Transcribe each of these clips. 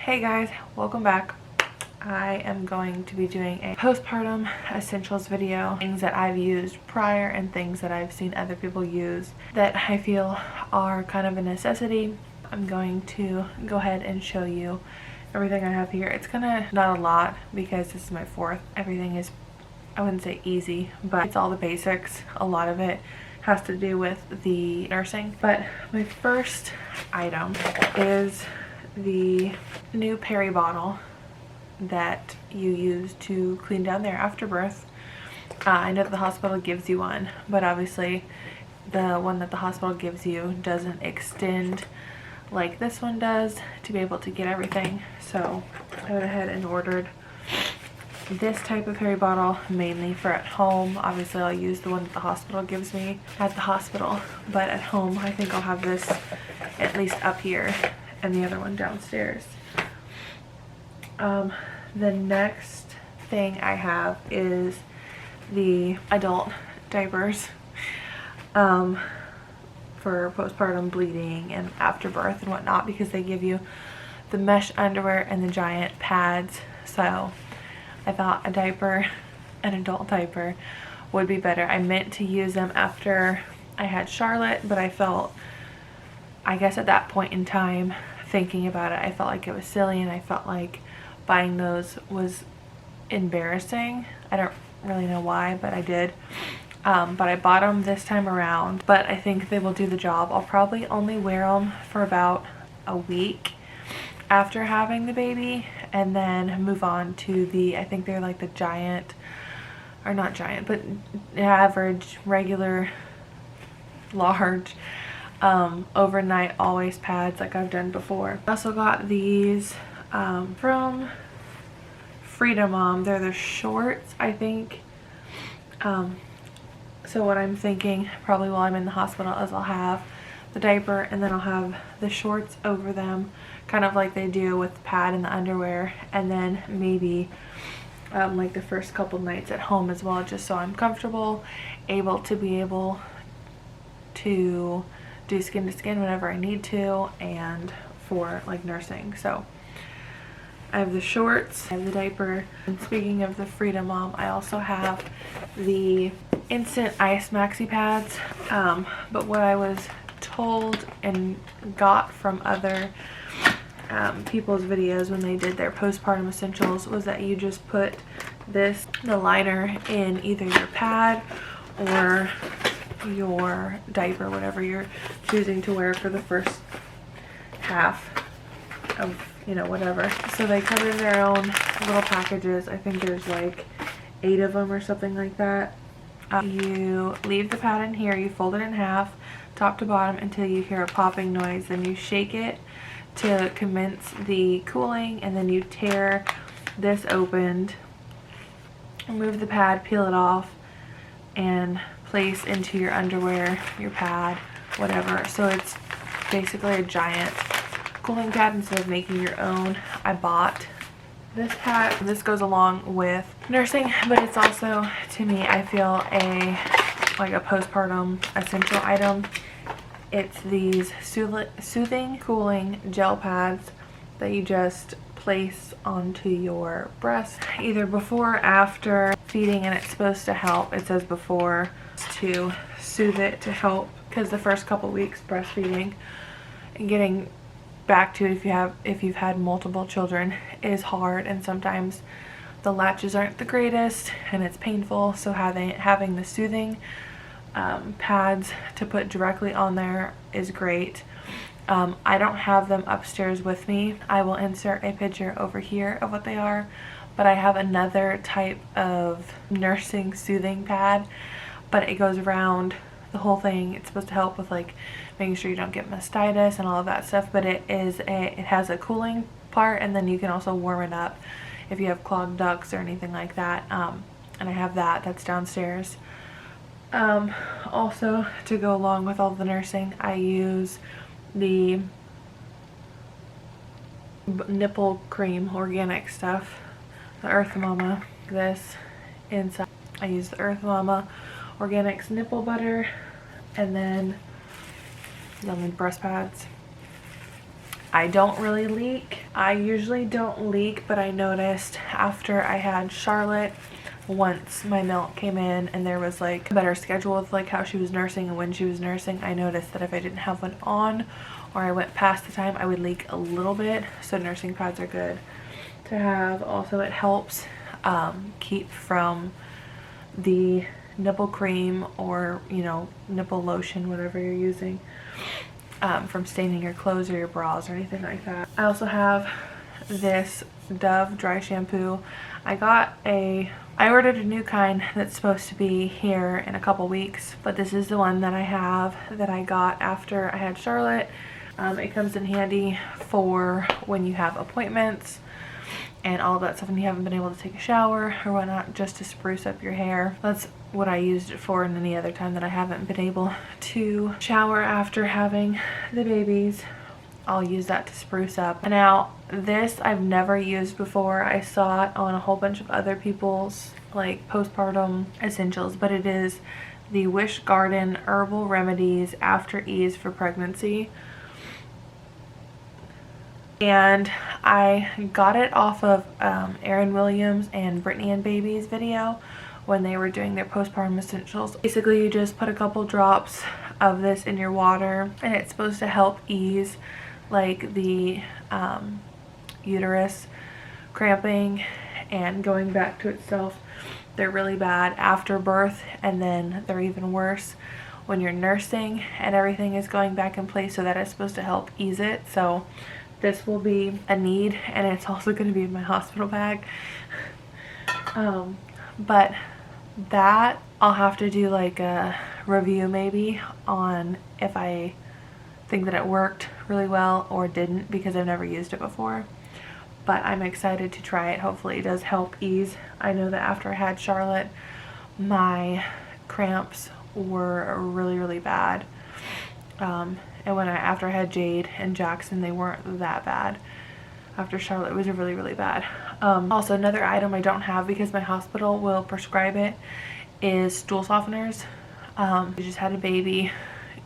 Hey guys, welcome back. I am going to be doing a postpartum essentials video. Things that I've used prior and things that I've seen other people use that I feel are kind of a necessity. I'm going to go ahead and show you everything I have here. It's gonna not a lot because this is my fourth. Everything is, I wouldn't say easy, but it's all the basics. A lot of it has to do with the nursing. But my first item is the new Peri Bottle that you use to clean down there after birth. I know that the hospital gives you one, but obviously the one that the hospital gives you doesn't extend like this one does to be able to get everything. So I went ahead and ordered this type of Peri Bottle mainly for at home. Obviously I'll use the one that the hospital gives me at the hospital, but at home I think I'll have this at least up here and the other one downstairs. The next thing I have is the adult diapers for postpartum bleeding and after birth and whatnot, because they give you the mesh underwear and the giant pads. So I thought a diaper, an adult diaper, would be better. I meant to use them after I had Charlotte, but I felt, I guess at that point in time, thinking about it, I felt like it was silly, and I felt like buying those was embarrassing. I don't really know why, but I did. But I bought them this time around, but I think they will do the job. I'll probably only wear them for about a week after having the baby, and then move on to the, I think they're like the giant, or not giant, but average, regular, large, overnight always pads like I've done before. I also got these from Freedom Mom. They're the shorts, I think. So what I'm thinking probably while I'm in the hospital is I'll have the diaper and then I'll have the shorts over them, kind of like they do with the pad and the underwear, and then maybe like the first couple nights at home as well, just so I'm comfortable, able to do skin to skin whenever I need to, and for like nursing. So I have the shorts, I have the diaper, and speaking of the Freedom Mom, I also have the instant ice maxi pads. But what I was told and got from other people's videos when they did their postpartum essentials was that you just put the liner in either your pad or your diaper, whatever you're choosing to wear for the first half of, you know, whatever. So they come in their own little packages. I think there's like 8 of them or something like that. You leave the pad in here, you fold it in half top to bottom until you hear a popping noise, then you shake it to commence the cooling, and then you tear this open, remove the pad, peel it off, and place into your underwear, your pad, whatever. So it's basically a giant cooling pad instead of making your own. I bought this pad. This goes along with nursing, but it's also, to me, I feel like a postpartum essential item. It's these soothing, cooling gel pads that you just place onto your breast, either before or after feeding, and it's supposed to help. It says before, to soothe it, to help, because the first couple weeks breastfeeding and getting back to it, if you've had multiple children, is hard, and sometimes the latches aren't the greatest and it's painful. So having the soothing pads to put directly on there is great. I don't have them upstairs with me. I will insert a picture over here of what they are, but I have another type of nursing soothing pad, but it goes around the whole thing. It's supposed to help with like making sure you don't get mastitis and all of that stuff, but it has a cooling part, and then you can also warm it up if you have clogged ducts or anything like that. And I have that's downstairs. Also, to go along with all the nursing, I use the nipple cream, organic stuff, the Earth Mama. This inside, I use the Earth Mama Organics nipple butter, and then breast pads. I don't really leak. I usually don't leak, but I noticed after I had Charlotte, once my milk came in and there was like a better schedule with like how she was nursing and when she was nursing, I noticed that if I didn't have one on or I went past the time, I would leak a little bit. So nursing pads are good to have. Also, it helps keep from the nipple cream or, you know, nipple lotion, whatever you're using, from staining your clothes or your bras or anything like that. I also have this Dove dry shampoo. I ordered a new kind that's supposed to be here in a couple weeks, but this is the one that I have that I got after I had Charlotte. It comes in handy for when you have appointments and all of that stuff and you haven't been able to take a shower or whatnot, just to spruce up your hair. That's what I used it for, and any other time that I haven't been able to shower after having the babies, I'll use that to spruce up. Now this I've never used before. I saw it on a whole bunch of other people's like postpartum essentials, but it is the Wish Garden Herbal Remedies After Ease for Pregnancy. And I got it off of Erin Williams and Brittany and Baby's video when they were doing their postpartum essentials. Basically, you just put a couple drops of this in your water and it's supposed to help ease like the uterus cramping and going back to itself. They're really bad after birth, and then they're even worse when you're nursing and everything is going back in place, so that is supposed to help ease it. So this will be a need, and it's also going to be in my hospital bag. But that I'll have to do like a review maybe on if I think that it worked really well or didn't, because I've never used it before. But I'm excited to try it. Hopefully it does help ease. I know that after I had Charlotte, my cramps were really bad. And after I had Jade and Jackson, they weren't that bad. After Charlotte, it was really bad. Also, another item I don't have because my hospital will prescribe it is stool softeners. You just had a baby,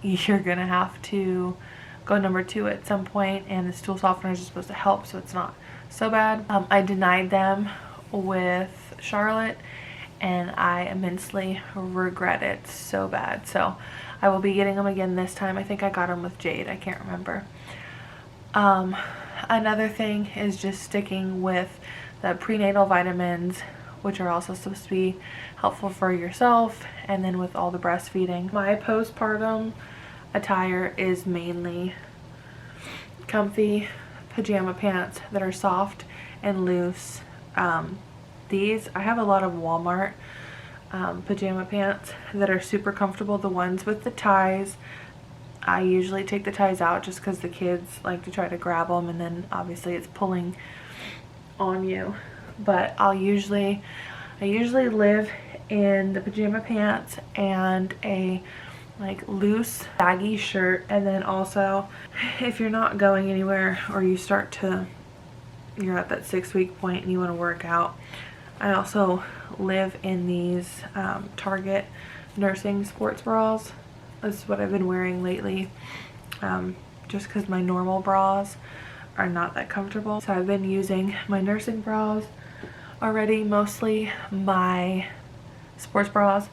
you're gonna have to go number 2 at some point, and the stool softeners are supposed to help, so it's not so bad. I denied them with Charlotte and I immensely regret it so bad. So I will be getting them again this time. I think I got them with Jade, I can't remember. Another thing is just sticking with the prenatal vitamins, which are also supposed to be helpful for yourself, and then with all the breastfeeding. My postpartum attire is mainly comfy pajama pants that are soft and loose. These, I have a lot of Walmart pajama pants that are super comfortable. The ones with the ties, I usually take the ties out just because the kids like to try to grab them, and then obviously it's pulling on you. But I usually live in the pajama pants and a like loose baggy shirt. And then also, if you're not going anywhere or you're at that 6-week point and you want to work out, I also live in these Target nursing sports bras. This is what I've been wearing lately, just because my normal bras are not that comfortable. So I've been using my nursing bras already, mostly my sports bras.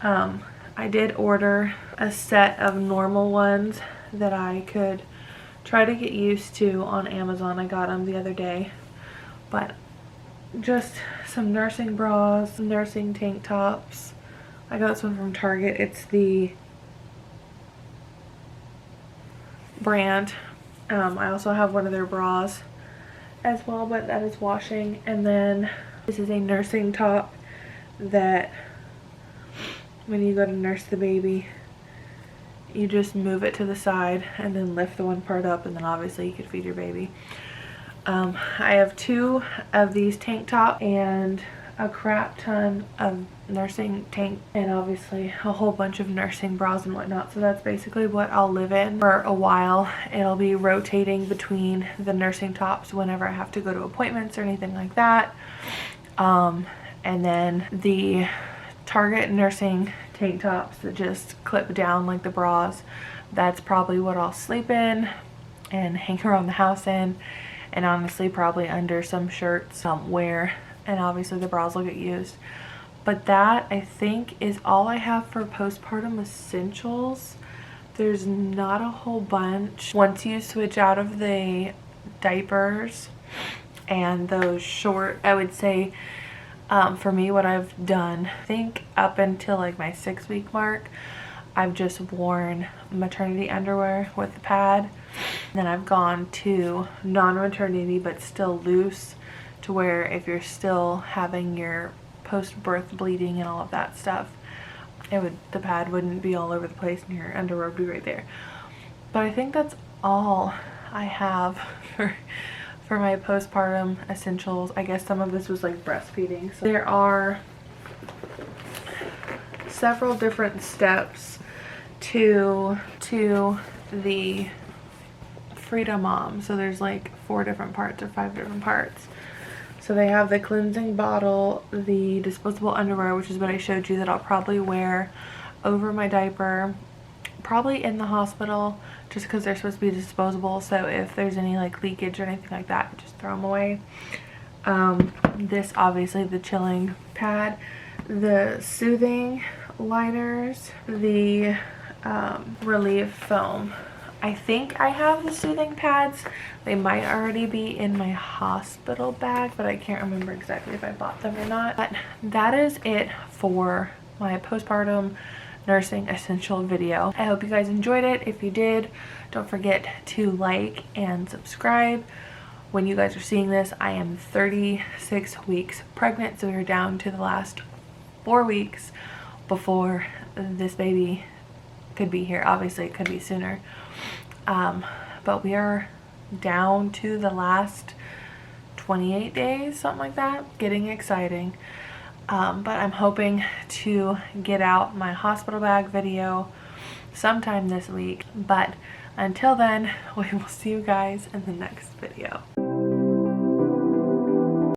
I did order a set of normal ones that I could try to get used to on Amazon. I got them the other day, but just some nursing bras, some nursing tank tops. I got this one from Target. It's the brand. I also have one of their bras as well, but that is washing. And then this is a nursing top that when you go to nurse the baby, you just move it to the side and then lift the one part up, and then obviously you could feed your baby. I have 2 of these tank tops and a crap ton of nursing tank, and obviously a whole bunch of nursing bras and whatnot. So that's basically what I'll live in for a while. It'll be rotating between the nursing tops whenever I have to go to appointments or anything like that. And then the Target nursing tank tops that just clip down like the bras, that's probably what I'll sleep in and hang around the house in, and honestly probably under some shirts somewhere, and obviously the bras will get used. But that, I think, is all I have for postpartum essentials. There's not a whole bunch. Once you switch out of the diapers and those short, I would say, for me, what I've done, I think up until like my 6-week mark, I've just worn maternity underwear with the pad. Then I've gone to non-maternity but still loose, to where if you're still having your post-birth bleeding and all of that stuff, the pad wouldn't be all over the place and your underwear would be right there. But I think that's all I have for my postpartum essentials. I guess some of this was like breastfeeding. So there are several different steps to the Freedom Mom. So there's like 4 different parts or 5 different parts. So they have the cleansing bottle, the disposable underwear, which is what I showed you, that I'll probably wear over my diaper, probably in the hospital, just because they're supposed to be disposable. So if there's any like leakage or anything like that, just throw them away. This, obviously, the chilling pad, the soothing liners, the relief foam. I think I have the soothing pads. They might already be in my hospital bag, but I can't remember exactly if I bought them or not. But that is it for my postpartum nursing essential video. I hope you guys enjoyed it. If you did, don't forget to like and subscribe. When you guys are seeing this, I am 36 weeks pregnant, so we're down to the last 4 weeks before this baby could be here. Obviously it could be sooner, but we are down to the last 28 days, something like that. Getting exciting. But I'm hoping to get out my hospital bag video sometime this week. But until then, we will see you guys in the next video.